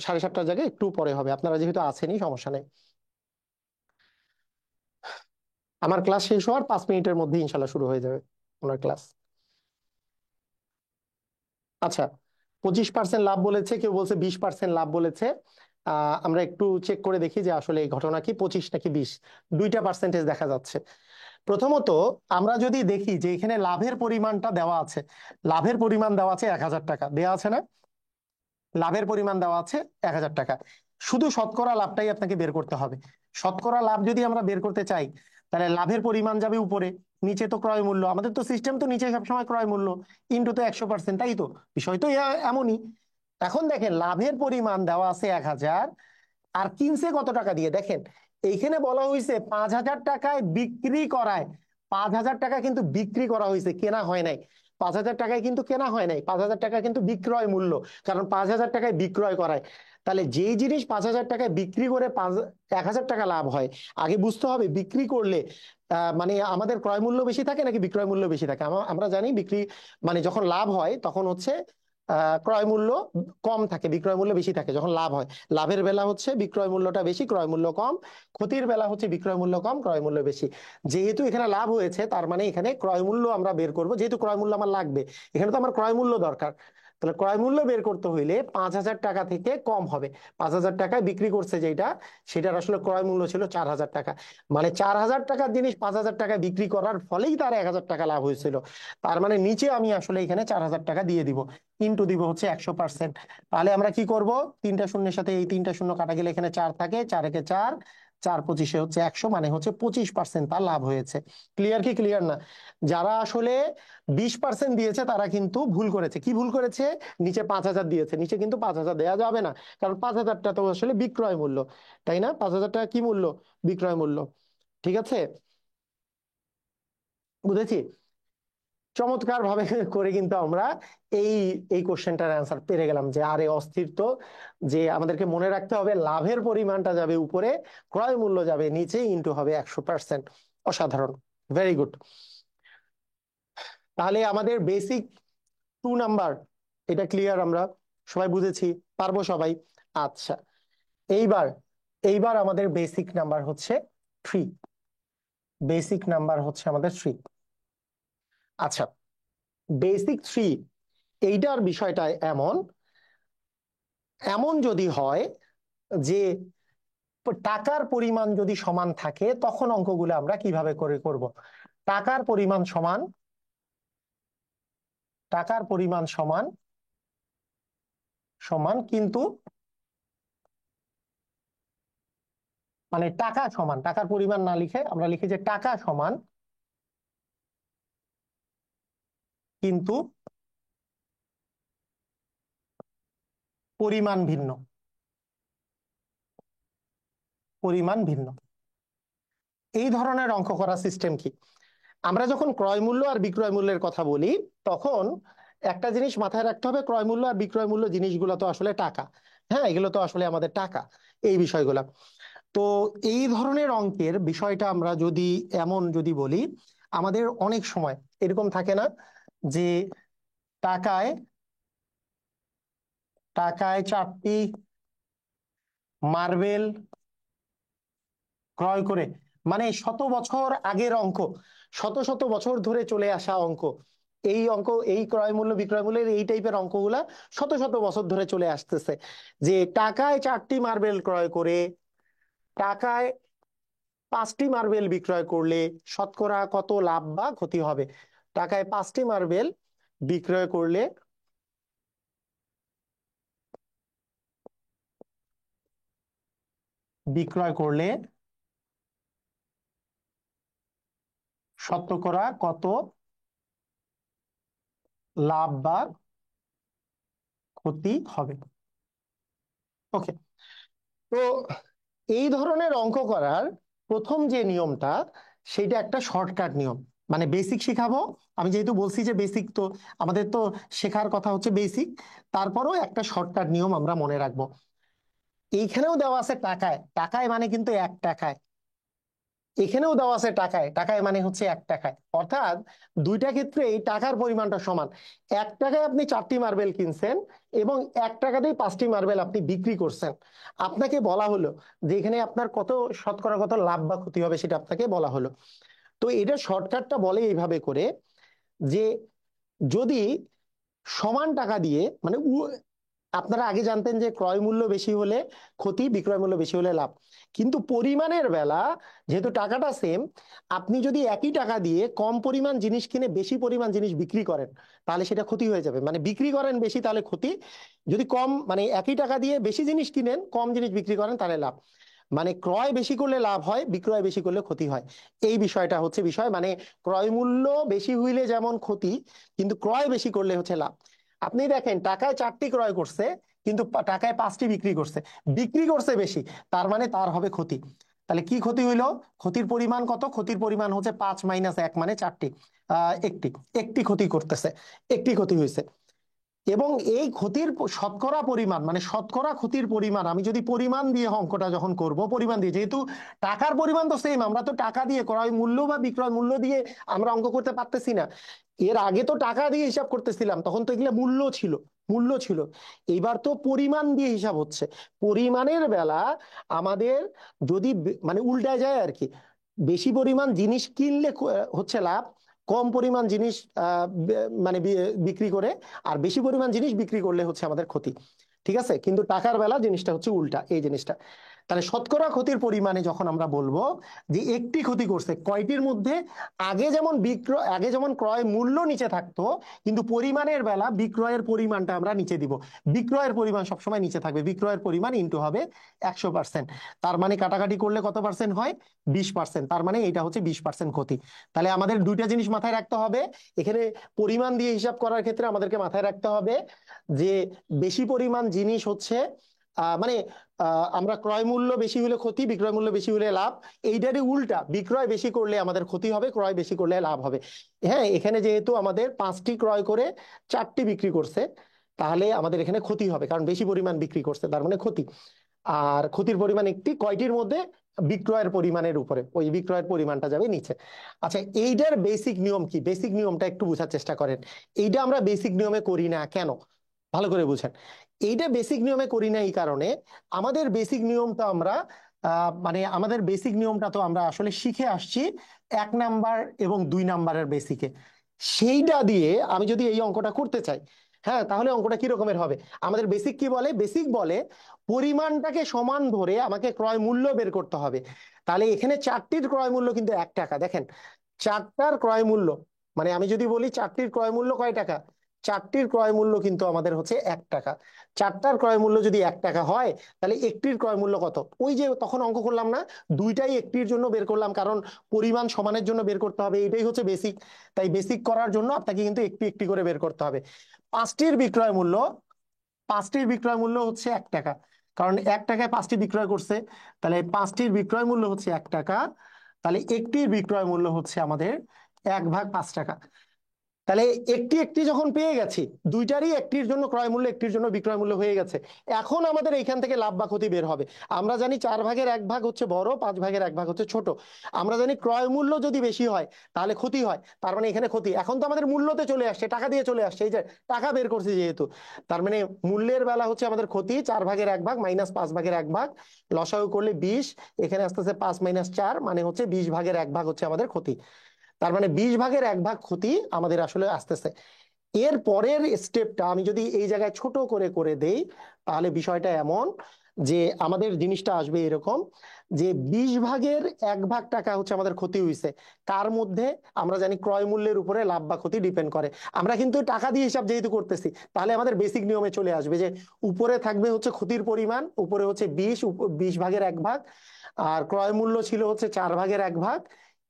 7:30টার জায়গায় একটু পরে হবে, আপনারা যেহেতু আছেনই সমস্যা নেই। আমার ক্লাস শেষ হওয়ার 5 মিনিটের মধ্যে ইনশাল্লাহ শুরু হয়ে যাবে ওনার ক্লাস। আচ্ছা, 25% লাভ বলেছে, কেউ বলছে 20% লাভ বলেছে। আমরা একটু চেক করে দেখি যে আসলে এই ঘটনা কি 25 নাকি 20, দুইটা পার্সেন্টেজ দেখা যাচ্ছে। প্রথমত আমরা যদি দেখি যে এখানে লাভের পরিমাণটা দেওয়া আছে, লাভের পরিমাণ দেওয়া আছে 1,000 টাকা, দেওয়া আছে না? লাভের পরিমাণ দেওয়া আছে 1,000 টাকা। শুধু শতকরা লাভটাই আপনাকে বের করতে হবে। শতকরা লাভ যদি আমরা বের করতে চাই, তাহলে লাভের পরিমাণ যাবে উপরে, নিচে তো ক্রয় মূল্য, আমাদের তো সিস্টেম তো নিচে সবসময় ক্রয় মূল্য ইন্টু তো 100%, তাই তো? বিষয় তো এমনই। এখন দেখেন লাভের পরিমাণ দেওয়া আছে 1,000, আর কিনছে কত টাকা দিয়ে দেখেন, এইখানে বলা হয়েছে 5,000 টাকায় বিক্রি করায়। 5,000 টাকা কিন্তু বিক্রি করা হয়েছে, কেনা হয় নাই। 5,000 টাকায় কিন্তু কেনা হয় নাই, 5,000 টাকা কিন্তু বিক্রয় মূল্য, কারণ 5,000 টাকায় বিক্রয় করায়। তাহলে যেই জিনিস 5,000 টাকায় বিক্রি করে 1,000 টাকা লাভ হয়, আগে বুঝতে হবে বিক্রি করলে মানে আমাদের ক্রয় মূল্য বেশি থাকে নাকি বিক্রয় মূল্য বেশি থাকে। আমরা জানি বিক্রি মানে যখন লাভ হয় তখন হচ্ছে ক্রয় মূল্য কম থাকে, বিক্রয় মূল্য বেশি থাকে যখন লাভ হয়। লাভের বেলা হচ্ছে বিক্রয় মূল্যটা বেশি, ক্রয় মূল্য কম। ক্ষতির বেলা হচ্ছে বিক্রয় মূল্য কম, ক্রয় মূল্য বেশি। যেহেতু এখানে লাভ হয়েছে, তার মানে এখানে ক্রয় মূল্য আমরা বের করব, যেহেতু ক্রয় মূল্য আমার লাগবে, এখানে তো আমার ক্রয় মূল্য দরকার। তাহলে ক্রয় মূল্য বের করতে হইলে 5,000 টাকা থেকে কম হবে। 5,000 টাকায় বিক্রি করছে যেটা, সেটার আসলে ক্রয় মূল্য ছিল 4,000 টাকা। মানে 4,000 টাকার জিনিস 5,000 টাকায় বিক্রি করার ফলেই তার 1,000 টাকা লাভ হয়েছিল। তার মানে নিচে আমি আসলে এখানে 4,000 টাকা দিয়ে দিব, ইন্টু দিব হচ্ছে 100%। তাহলে আমরা কি করব, তিনটা শূন্যের সাথে এই তিনটা শূন্য কাটা গেলে এখানে 4 থাকে, 4 একে 4, 4 25 হচ্ছে 100, মানে হচ্ছে 25% তার লাভ হয়েছে। ক্লিয়ার কি ক্লিয়ার না? যারা আসলে 20% দিয়েছে তারা কিন্তু ভুল করেছে। কি ভুল করেছে? নিচে 5,000 দিয়েছে, নিচে কিন্তু 5,000 দেওয়া যাবে না, কারণ 5,000টা তো আসলে বিক্রয় মূল্য, তাই না? 5,000 টাকা কি মূল্য? বিক্রয় মূল্য। ঠিক আছে, বুঝেছি। চমৎকার ভাবে করে কিন্তু আমরা এই এই কোশ্চেনটার অ্যান্সার পেরে গেলাম, যে আরে অস্থির তো, যে আমাদেরকে মনে রাখতে হবে লাভের পরিমাণটা যাবে উপরে, ক্রয় মূল্য যাবে নিচে, ইন্টু হবে 100%। অসাধারণ, ভেরি গুড। তাহলে আমাদের বেসিক 2 নাম্বার এটা ক্লিয়ার, আমরা সবাই বুঝেছি, পারবো সবাই। আচ্ছা, এইবার এইবার আমাদের বেসিক নাম্বার হচ্ছে 3। বেসিক নাম্বার হচ্ছে আমাদের 3। আচ্ছা, বেসিক 3 এইটার বিষয়টা এমন, এমন যদি হয় যে টাকার পরিমাণ যদি সমান থাকে, তখন অঙ্কগুলো আমরা কিভাবে করে করব। টাকার পরিমাণ সমান, টাকার পরিমাণ সমান সমান কিন্তু, মানে টাকা সমান, টাকার পরিমাণ না লিখে আমরা লিখি যে টাকা সমান কিন্তু পরিমাণ ভিন্ন, পরিমাণ ভিন্ন। এই ধরনের অঙ্ক করার সিস্টেম কি? আমরা যখন ক্রয় মূল্য আর বিক্রয় মূল্যের কথা বলি, তখন একটা জিনিস মাথায় রাখতে হবে, ক্রয় মূল্য আর বিক্রয় মূল্য জিনিসগুলো তো আসলে টাকা। হ্যাঁ, এগুলো তো আসলে আমাদের টাকা, এই বিষয়গুলা। তো এই ধরনের অঙ্কের বিষয়টা আমরা যদি এমন যদি বলি, আমাদের অনেক সময় এরকম থাকে না যে টাকায়, টাকায় 4টি মার্বেল ক্রয় করে, মানে শত বছর আগের অঙ্ক, শত শত বছর ধরে চলে আসা অঙ্ক। এই অঙ্ক, এই ক্রয় মূল্য বিক্রয় মূল্যের এই টাইপের অঙ্কগুলা শত শত বছর ধরে চলে আসতেছে, যে টাকায় 4টি মার্বেল ক্রয় করে টাকায় 5টি মার্বেল বিক্রয় করলে শতকরা কত লাভ বা ক্ষতি হবে। টাকায় 5টি মার্বেল বিক্রয় করলে, বিক্রয় করলে শতকরা কত লাভ বা ক্ষতি হবে। ওকে, তো এই ধরনের অঙ্ক করার প্রথম যে নিয়মটা, সেইটা একটা শর্টকাট নিয়ম। মানে বেসিক শিখাবো, আমি যেহেতু বলছি যে বেসিক, তো আমাদের তো শেখার কথা হচ্ছে বেসিক, তারপরও একটা শর্টকাট নিয়ম আমরা মনে রাখবো। এইখানেও দেওয়া আছে টাকায়, টাকায় মানে কিন্তু 1 টাকায়। এখানেও দেওয়া আছে টাকায়, টাকায় মানে হচ্ছে 1 টাকায়। অর্থাৎ দুইটা ক্ষেত্রে এই টাকার পরিমাণটা সমান। 1 টাকায় আপনি 4টি মার্বেল কিনছেন এবং 1 টাকাতেই 5টি মার্বেল আপনি বিক্রি করছেন। আপনাকে বলা হলো যে এখানে আপনার কত শতকরা কত লাভ বা ক্ষতি হবে, সেটা আপনাকে বলা হলো। তো এটা শর্টকাটটা বলে এইভাবে করে যে যদি সমান টাকা দিয়ে মানে আপনারা আগে জানতেন যে ক্রয় মূল্য বেশি হলে ক্ষতি, বিক্রয় মূল্য বেশি হলে লাভ। কিন্তু পরিমাণের বেলা যেহেতু টাকাটা সেম, আপনি যদি একই টাকা দিয়ে কম পরিমাণ জিনিস কিনে বেশি পরিমাণ জিনিস বিক্রি করেন তাহলে সেটা ক্ষতি হয়ে যাবে। মানে বিক্রি করেন বেশি তাহলে ক্ষতি, যদি কম মানে একই টাকা দিয়ে বেশি জিনিস কিনেন কম জিনিস বিক্রি করেন তাহলে লাভ। মানে ক্রয় বেশি করলে লাভ হয়, বিক্রয় বেশি করলে ক্ষতি হয়। এই বিষয়টা হচ্ছে বিষয়। মানে ক্রয় মূল্য বেশি হইলে যেমন ক্ষতি, কিন্তু ক্রয় বেশি করলে হচ্ছে লাভ। আপনি দেখেন টাকায় 4টি ক্রয় করছে কিন্তু টাকায় 5টি বিক্রি করছে, বিক্রি করছে বেশি, তার মানে তার হবে ক্ষতি। তাহলে কি ক্ষতি হইলো? ক্ষতির পরিমাণ কত? ক্ষতির পরিমাণ হচ্ছে 5 - 1 মানে 4টি। একটি একটি ক্ষতি করতেছে, একটি ক্ষতি হয়েছে। এবং এই ক্ষতির শতকরা পরিমাণ মানে শতকরা ক্ষতির পরিমাণ, আমি যদি পরিমাণ দিয়ে অঙ্কটা যখন করব, পরিমাণ দিয়ে, যেহেতু টাকার পরিমাণ তো সেম, আমরা তো টাকা দিয়ে ক্রয় মূল্য বা বিক্রয় মূল্য দিয়ে আমরা অঙ্ক করতে পারতেছি না। এর আগে তো টাকা দিয়ে হিসাব করতেছিলাম, তখন তো এগুলো মূল্য ছিল, মূল্য ছিল। এবার তো পরিমাণ দিয়ে হিসাব হচ্ছে। পরিমাণের বেলা আমাদের যদি মানে উল্টায় যায় আর কি, বেশি পরিমাণ জিনিস কিনলে হচ্ছে লাভ, কম পরিমাণ জিনিস মানে বিক্রি করে, আর বেশি পরিমাণ জিনিস বিক্রি করলে হচ্ছে আমাদের ক্ষতি। ঠিক আছে, কিন্তু টাকার বেলা জিনিসটা হচ্ছে উল্টা এই জিনিসটা। তাহলে শতকরা ক্ষতির পরিমাণে যখন আমরা বলবো যে একটি ক্ষতি করছে কয়টির মধ্যে, আগে যেমন ক্রয় মূল্য নিচে থাকতো, কিন্তু পরিমাণের বেলা বিক্রয়ের পরিমাণটা আমরা নিচে দিব। বিক্রয়ের পরিমাণ সবসময় নিচে থাকবে, বিক্রয়ের পরিমাণ ইনটু হবে 100%। তার মানে কাটাকাটি করলে কত পার্সেন্ট হয়? 20%। তার মানে এটা হচ্ছে 20% ক্ষতি। তাহলে আমাদের দুইটা জিনিস মাথায় রাখতে হবে এখানে। পরিমাণ দিয়ে হিসাব করার ক্ষেত্রে আমাদেরকে মাথায় রাখতে হবে যে বেশি পরিমাণ জিনিস হচ্ছে মানে আমরা ক্রয় মূল্য বেশি হলে ক্ষতি, বিক্রয় মূল্য বেশি হলে লাভ। এইটারই উল্টা, বিক্রয় বেশি করলে আমাদের ক্ষতি হবে, ক্রয় বেশি করলে লাভ হবে। হ্যাঁ, এখানে যেহেতু আমাদের 5টি ক্রয় করে 4টি বিক্রি করছে, তাহলে আমাদের এখানে ক্ষতি হবে, কারণ বেশি পরিমাণ বিক্রি করছে তার মানে ক্ষতি। আর ক্ষতির পরিমাণ একটি, কয়টির মধ্যে? বিক্রয়ের পরিমাণের উপরে, ওই বিক্রয়ের পরিমাণটা যাবে নিচে। আচ্ছা, এইটার বেসিক নিয়ম কি? বেসিক নিয়মটা একটু বোঝার চেষ্টা করেন। এইটা আমরা বেসিক নিয়মে করি না কেন, ভালো করে বুঝেন। এইটা বেসিক নিয়মে করি না এই কারণে, আমাদের বেসিক নিয়মটা আমরা মানে আমাদের বেসিক নিয়মটা তো আমরা আসলে শিখে আসছি 1 নাম্বার এবং 2 নাম্বারের বেসিকে। সেইটা দিয়ে আমি যদি এই অঙ্কটা করতে চাই, হ্যাঁ, তাহলে অঙ্কটা কি রকমের হবে? আমাদের বেসিক কি বলে? বেসিক বলে পরিমাণটাকে সমান ধরে আমাকে ক্রয় মূল্য বের করতে হবে। তাহলে এখানে 4টির ক্রয় মূল্য কিন্তু 1 টাকা। দেখেন, 4টার ক্রয় মূল্য, মানে আমি যদি বলি 4টির ক্রয় মূল্য কয় টাকা, 4টির ক্রয় মূল্য কিন্তু আমাদের হচ্ছে 1 টাকা। 4টার ক্রয় মূল্য যদি 1 টাকা হয়, তাহলে একটির ক্রয় মূল্য কত? ওই যে তখন অঙ্ক করলাম না, দুইটাই একটির জন্য বের করলাম, কারণ পরিমাণ সমানের জন্য বের করতে হবে, এটাই হচ্ছে বেসিক। তাই বেসিক করার জন্য আপনাকে কিন্তু একটি একটি করে বের করতে হবে। পাঁচটির বিক্রয় মূল্য, 5টির বিক্রয় মূল্য হচ্ছে 1 টাকা, কারণ 1 টাকায় 5টি বিক্রয় করছে। তাহলে 5টির বিক্রয় মূল্য হচ্ছে 1 টাকা। তাহলে একটির বিক্রয় মূল্য হচ্ছে আমাদের 1/5 টাকা। তাহলে একটি একটি যখন পেয়ে গেছি, দুইটারই একটির জন্য ক্রয় মূল্য, একটির জন্য বিক্রয় মূল্য হয়ে গেছে। এখন আমাদের এইখান থেকে লাভ বা ক্ষতি বের হবে। আমরা জানি 4/1 হচ্ছে বড়, 5/1 হচ্ছে ছোট। আমরা জানি ক্রয় মূল্য যদি বেশি হয় তাহলে ক্ষতি হয়, তার মানে এখানে ক্ষতি। এখন তো আমাদের মূল্যতে চলে আসছে, টাকা দিয়ে চলে আসছে, এই যে টাকা বের করছি যেহেতু, তার মানে মূল্যের বেলা হচ্ছে আমাদের ক্ষতি। 4/1 মাইনাস 5/1, লসাগু করলে 20, এখানে আসতেছে 5 - 4 মানে হচ্ছে 20/1 হচ্ছে আমাদের ক্ষতি। তার মানে 20/1 ক্ষতি আমাদের আসলে আসতেছে। এর পরের স্টেপটা আমি যদি এই জায়গায় ছোট করে করে দেই, তাহলে বিষয়টা এমন যে আমাদের জিনিসটা আসবে এরকম যে 20/1 টাকা হচ্ছে আমাদের ক্ষতি হয়েছে। কার মধ্যে? আমরা জানি ক্রয় মূল্যের উপরে লাভ বা ক্ষতি ডিপেন্ড করে। আমরা কিন্তু টাকা দিয়ে হিসাব যেহেতু করতেছি, তাহলে আমাদের বেসিক নিয়মে চলে আসবে যে উপরে থাকবে হচ্ছে ক্ষতির পরিমাণ, উপরে হচ্ছে 20/1, আর ক্রয় মূল্য ছিল হচ্ছে 4/1,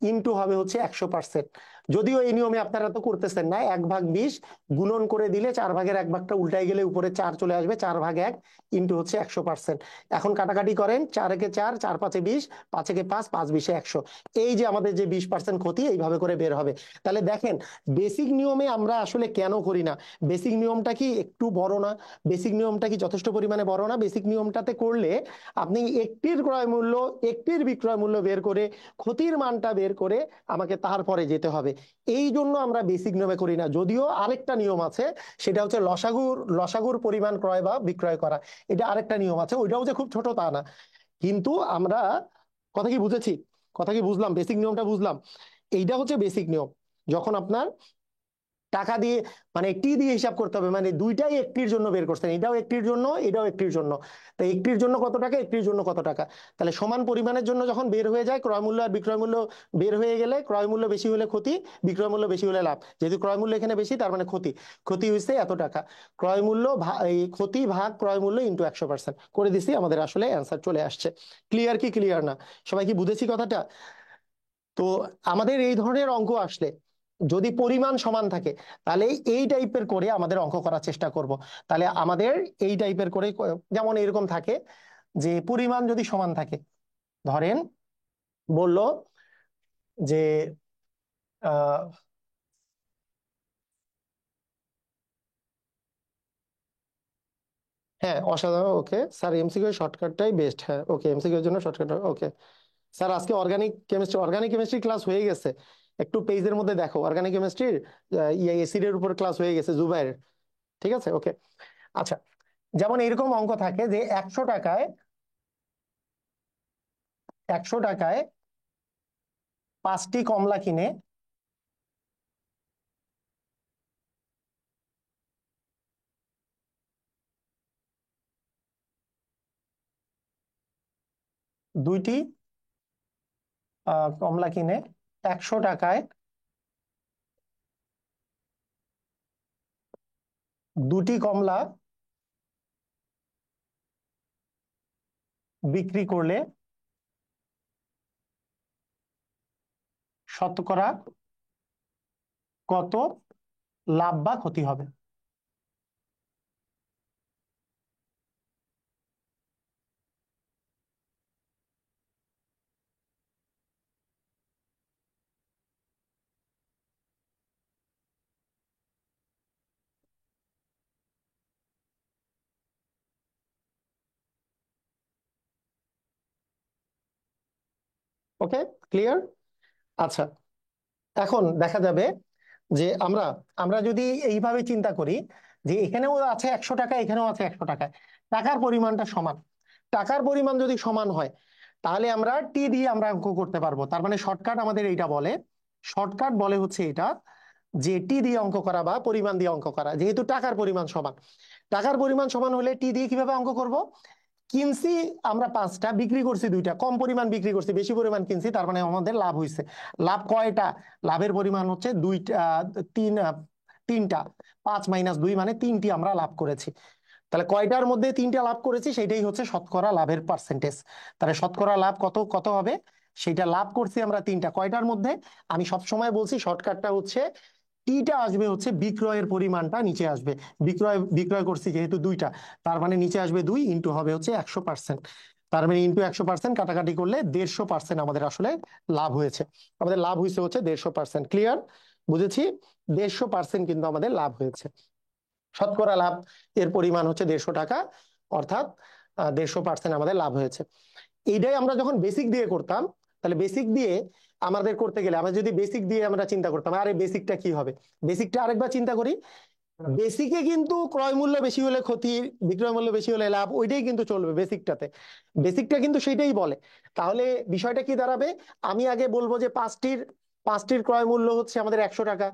ইনটু হবে হচ্ছে 100%। যদিও এই নিয়মে আপনারা তো করতেছেন না, 1/20 গুণন করে দিলে 4/1 উল্টাই গেলে উপরে 4 চলে আসবে, 4/1 ইনটু হচ্ছে 100%। এখন কাটাকাটি করেন, 4 একে 4, 4 5 20, 5 একে 5, 5 20 100। এই যে আমাদের যে 20% ক্ষতি এইভাবে করে বের হবে। তাহলে দেখেন বেসিক নিয়মে আমরা আসলে কেন করি না? বেসিক নিয়মটা কি একটু বড় না? বেসিক নিয়মটা কি যথেষ্ট পরিমাণে বড় না? বেসিক নিয়মটাতে করলে আপনি একটির ক্রয় মূল্য, একটির বিক্রয় মূল্য বের করে ক্ষতির মানটা বের করে আমাকে তারপরে যেতে হবে। এই জন্য আমরা বেসিক নিয়মে করি না। যদিও আরেকটা নিয়ম আছে, সেটা হচ্ছে লসাগুর লসাগুর পরিমাণ ক্রয় বা বিক্রয় করা। এটা আরেকটা নিয়ম আছে, ওইটাও যে খুব ছোট তা না। কিন্তু আমরা, কথা কি বুঝেছি? কথা কি বুঝলাম? বেসিক নিয়মটা বুঝলাম। এইটা হচ্ছে বেসিক নিয়ম। যখন আপনার টাকা দিয়ে, মানে একটি দিয়ে হিসাব করতে হবে, মানে দুইটাই একটির জন্য বের করছেন, এটাও একটির জন্য, এটাও একটির জন্য। তো একটির জন্য কত টাকা, একটির জন্য কত টাকা। তাহলে সমান পরিমাণের জন্য যখন বের হয়ে যায়, ক্রয় মূল্য আর বিক্রয় মূল্য বের হয়ে গেলে, ক্রয় মূল্য বেশি হলে ক্ষতি, বিক্রয় মূল্য বেশি হলে লাভ। যেহেতু ক্রয় মূল্য এখানে বেশি, তার মানে ক্ষতি, ক্ষতি হয়েছে এত টাকা। ক্রয় মূল্য এই ক্ষতি ভাগ ক্রয় মূল্য ইন্টু 100% করে দিছি, আমাদের আসলে অ্যান্সার চলে আসছে। ক্লিয়ার কি ক্লিয়ার না? সবাই কি বুঝেছি কথাটা? তো আমাদের এই ধরনের অঙ্ক আসলে যদি পরিমাণ সমান থাকে, তাহলে এই টাইপের করে আমাদের অঙ্ক করার চেষ্টা করব। তাহলে আমাদের এই টাইপের করে, যেমন এরকম থাকে যে পরিমাণ যদি সমান থাকে, ধরেন বলল যে আহ হ্যাঁ, অসাধারণ, ওকে স্যার, এমসিকিউ শর্টকাটটাই বেস্ট। হ্যাঁ ওকে, এমসিকিউ এর জন্য শর্টকাট, ওকে স্যার। আজকে অর্গানিক কেমিস্ট্রি ক্লাস হয়ে গেছে, একটু পেজের মধ্যে দেখো, অর্গানিক কেমিস্ট্রির এসিডের উপর ক্লাস হয়ে গেছে জুবাইর। ঠিক আছে, ওকে। আচ্ছা, যেমন এরকম অঙ্ক থাকে যে 100 টাকায় 5টি কমলা কিনে দুইটি কমলা কিনে 100 টাকায় দুটি কমলা বিক্রি করলে শতকরা কত লাভ বা ক্ষতি হবে? ওকে, ক্লিয়ার। আচ্ছা, এখন দেখা যাবে যে আমরা আমরা যদি এইভাবে চিন্তা করি যে এখানেও আছে 100 টাকা, এখানেও আছে 100 টাকা, টাকার পরিমাণটা সমান। টাকার পরিমাণ যদি সমান হয়, তাহলে আমরা টি দিয়ে আমরা অঙ্ক করতে পারবো। তার মানে শর্টকাট আমাদের এইটা বলে, শর্টকাট বলে হচ্ছে এটা, যে টি দিয়ে অঙ্ক করা বা পরিমাণ দিয়ে অঙ্ক করা। যেহেতু টাকার পরিমাণ সমান, টাকার পরিমাণ সমান হলে টি দিয়ে কিভাবে অঙ্ক করব? কিনছি আমরা 5টা, বিক্রি করছি 2টা, কম পরিমাণ বিক্রি করছি, বেশি পরিমাণ কিনছি, তার মানে আমাদের লাভ হয়েছে। লাভ কয়টা? লাভের পরিমাণ হচ্ছে দুইটা, তিনটা। 5 - 2 মানে 3টি আমরা লাভ করেছি। তাহলে কয়টার মধ্যে 3টা লাভ করেছি, সেটাই হচ্ছে শতকরা লাভের পার্সেন্টেজ। তাহলে শতকরা লাভ কত কত হবে? সেটা লাভ করছি আমরা 3টা, কয়টার মধ্যে? আমি সব সময় বলছি শর্টকাটটা হচ্ছে টিটা আসবে হচ্ছে বিক্রয়ের পরিমাণটা নিচে আসবে। বিক্রয় বিক্রয় করছি যেহেতু 2টা, তার মানে নিচে আসবে 2 ইন্টু হবে হচ্ছে 100%। তার মানে ইন্টু 100% কাটাকাটি করলে 150% আমাদের আসলে লাভ হয়েছে। আমাদের লাভ হয়েছে হচ্ছে 150%। ক্লিয়ার? বুঝেছি। 150% কিন্তু আমাদের লাভ হয়েছে। শতকরা লাভ এর পরিমাণ হচ্ছে 150 টাকা, অর্থাৎ 150% আমাদের লাভ হয়েছে। এইটাই আমরা যখন বেসিক দিয়ে করতাম, তাহলে বেসিক দিয়ে আমাদের করতে গেলে, আমরা যদি বেসিক দিয়ে আমরা চিন্তা করতাম, আরে বেসিকটা কি হবে, বেসিকটা আরেকবার চিন্তা করি। বেসিকে কিন্তু ক্রয় মূল্য বেশি হলে ক্ষতি, বিক্রয় মূল্য বেশি হলে লাভ, ওইটাই কিন্তু চলবে বেসিকটাতে। বেসিকটা কিন্তু সেটাই বলে। তাহলে বিষয়টা কি দাঁড়াবে? আমি আগে বলবো যে পাঁচটির পাঁচটির ক্রয় মূল্য হচ্ছে আমাদের 100 টাকা।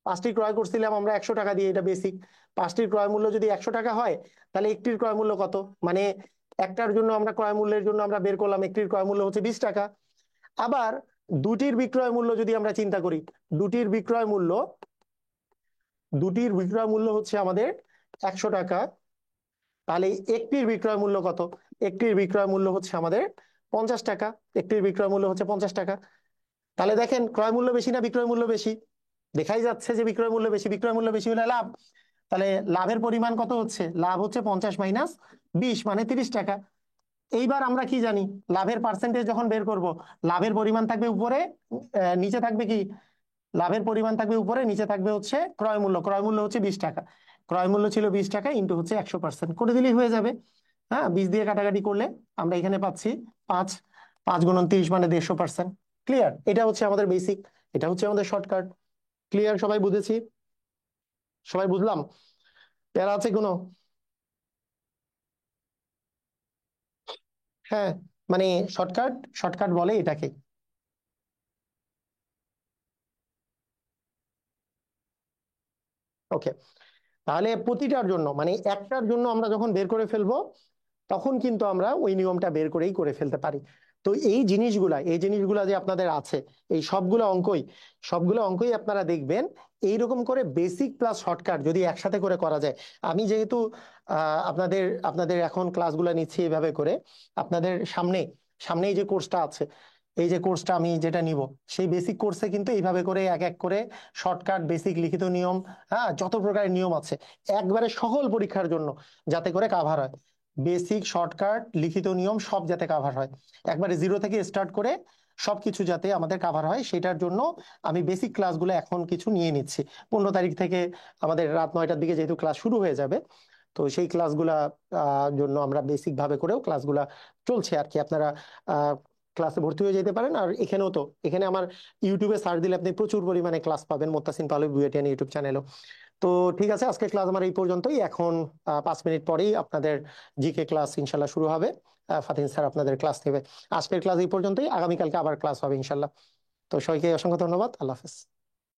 5টি ক্রয় করছিলাম আমরা 100 টাকা দিয়ে, এটা বেসিক। 5টির ক্রয় মূল্য যদি 100 টাকা হয়, তাহলে একটির ক্রয় মূল্য কত? মানে একটার জন্য আমরা ক্রয় মূল্যের জন্য আমরা বের করলাম, একটির ক্রয় মূল্য হচ্ছে 20 টাকা। আবার দুটির বিক্রয় মূল্য যদি আমরা চিন্তা করি, দুটির বিক্রয় মূল্য দুটির বিক্রয় মূল্য হচ্ছে আমাদের 100 টাকা। তাহলে একটির বিক্রয় মূল্য কত? একটির বিক্রয় মূল্য হচ্ছে আমাদের 50 টাকা। একটির বিক্রয় মূল্য হচ্ছে 50 টাকা। তাহলে দেখেন ক্রয় মূল্য বেশি না বিক্রয় মূল্য বেশি? দেখাই যাচ্ছে যে বিক্রয় মূল্য বেশি, বিক্রয় মূল্য বেশি হলে লাভ। তাহলে লাভের পরিমাণ কত হচ্ছে? লাভ হচ্ছে 50 - 20 মানে 30 টাকা। এইবার আমরা কি জানি, লাভের পার্সেন্টেজ যখন বের করব, লাভের পরিমাণ থাকবে উপরে, নিচে থাকবে কি? লাভের পরিমাণ থাকবে উপরে, নিচে থাকবে হচ্ছে ক্রয় মূল্য। ক্রয় মূল্য হচ্ছে 20 টাকা। ক্রয় মূল্য ছিল 20 টাকা, ইন্টু হচ্ছে 100% করে দিলেই হয়ে যাবে। হ্যাঁ, 20 দিয়ে কাটাকাটি করলে আমরা এখানে পাচ্ছি 5। 5 × 30 মানে 150%। ক্লিয়ার? এটা হচ্ছে আমাদের বেসিক, এটা হচ্ছে আমাদের শর্টকাট। ক্লিয়ার? সবাই বুঝেছি? সবাই বুঝলাম? প্যারা আছে কোনো? হ্যাঁ, মানে শর্টকাট, শর্টকাট বলে এটাকে। ওকে, তাহলে প্রতিটার জন্য মানে একটার জন্য আমরা যখন বের করে ফেলবো, তখন কিন্তু আমরা ওই নিয়মটা বের করেই করে ফেলতে পারি। তো এই জিনিসগুলা যে আপনাদের আছে, এই সবগুলো অঙ্কই আপনারা দেখবেন এইরকম করে বেসিক প্লাস শর্টকাট যদি একসাথে করে করা যায়। আমি যেহেতু আপনাদের আপনাদের এখন ক্লাসগুলো নিচ্ছি এইভাবে করে, আপনাদের সামনে সামনে এই যে কোর্সটা আছে, এই যে কোর্সটা আমি যেটা নিব, সেই বেসিক কোর্সে কিন্তু এইভাবে করে এক এক করে শর্টকাট, বেসিক, লিখিত নিয়ম, হ্যাঁ যত প্রকারের নিয়ম আছে, একবারে সকল পরীক্ষার জন্য যাতে করে কাভার হয়। বেসিক, শর্টকাট, লিখিত নিয়ম সব যাতে কাভার হয়, একবারে জিরো থেকে স্টার্ট করে সবকিছু যাতে আমাদের কাভার হয়, সেটার জন্য আমি বেসিক ক্লাসগুলো এখন কিছু নিয়ে নিচ্ছি। 15 তারিখ থেকে আমাদের রাত 9টার দিকে যেহেতু ক্লাস শুরু হয়ে যাবে, তো সেই ক্লাসগুলা জন্য আমরা বেসিক ভাবে করেও ক্লাসগুলা চলছে আর কি। আপনারা ক্লাসে ভর্তি হয়ে যেতে পারেন। আর এখানেও তো, এখানে আমার ইউটিউবে সার্চ দিলে আপনি প্রচুর পরিমাণে ক্লাস পাবেন, মোত্তাসিন পাহলভী বুয়েটিয়ান ইউটিউব চ্যানেলও। তো ঠিক আছে, আজকের ক্লাস আমার এই পর্যন্তই। এখন 5 মিনিট পরেই আপনাদের জিকে ক্লাস ইনশাল্লাহ শুরু হবে। ফাতিন স্যার আপনাদের ক্লাস নেবে। আজকের ক্লাস এই পর্যন্তই, আগামীকালকে আবার ক্লাস হবে ইনশাল্লাহ। তো সবাইকে অসংখ্য ধন্যবাদ, আল্লাহ হাফেজ।